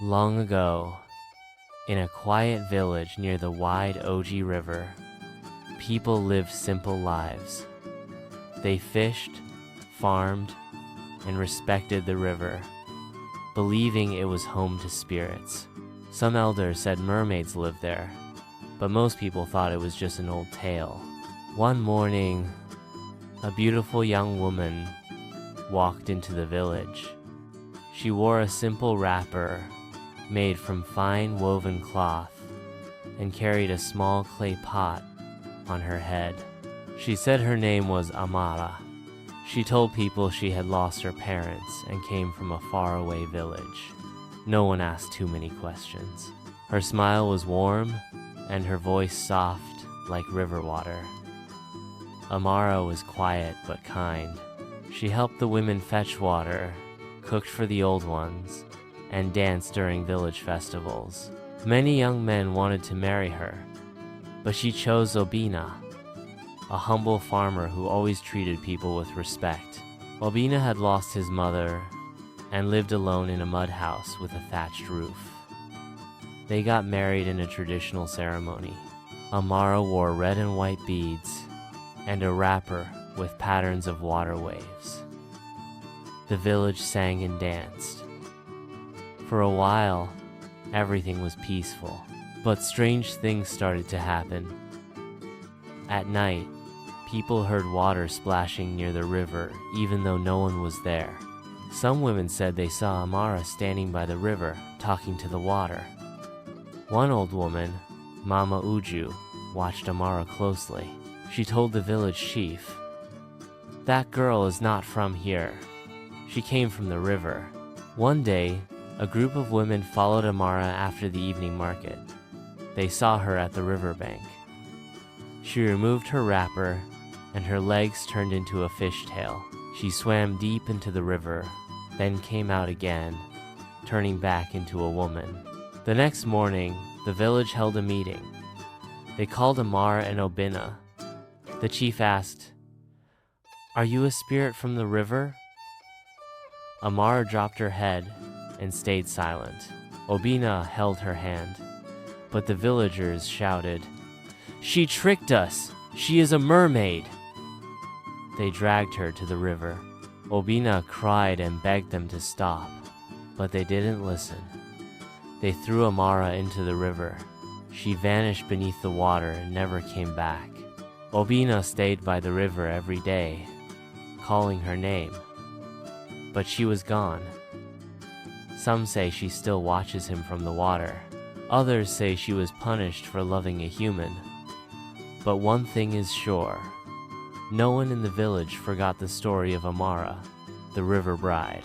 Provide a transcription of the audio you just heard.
Long ago, in a quiet village near the wide Oji River, people lived simple lives. They fished, farmed, and respected the river, believing it was home to spirits. Some elders said mermaids lived there, but most people thought it was just an old tale. One morning, a beautiful young woman walked into the village. She wore a simple wrapper made from fine woven cloth and carried a small clay pot on her head. She said her name was Amara. She told people she had lost her parents and came from a faraway village. No one asked too many questions. Her smile was warm and her voice soft like river water. Amara was quiet but kind. She helped the women fetch water, cooked for the old ones, and danced during village festivals. Many young men wanted to marry her, but she chose Obinna, a humble farmer who always treated people with respect. Obinna had lost his mother and lived alone in a mud house with a thatched roof. They got married in a traditional ceremony. Amara wore red and white beads and a wrapper with patterns of water waves. The village sang and danced. For a while, everything was peaceful, but strange things started to happen. At night, people heard water splashing near the river even though no one was there. Some women said they saw Amara standing by the river talking to the water. One old woman, Mama Uju, watched Amara closely. She told the village chief, "That girl is not from here. She came from the river." One day, a group of women followed Amara after the evening market. They saw her at the riverbank. She removed her wrapper, and her legs turned into a fishtail. She swam deep into the river, then came out again, turning back into a woman. The next morning, the village held a meeting. They called Amara and Obinna. The chief asked, "Are you a spirit from the river?" Amara dropped her head and stayed silent. Obinna held her hand, but the villagers shouted, "She tricked us! She is a mermaid!" They dragged her to the river. Obinna cried and begged them to stop, but they didn't listen. They threw Amara into the river. She vanished beneath the water and never came back. Obinna stayed by the river every day, calling her name, but she was gone. Some say she still watches him from the water. Others say she was punished for loving a human. But one thing is sure. No one in the village forgot the story of Amara, the river bride.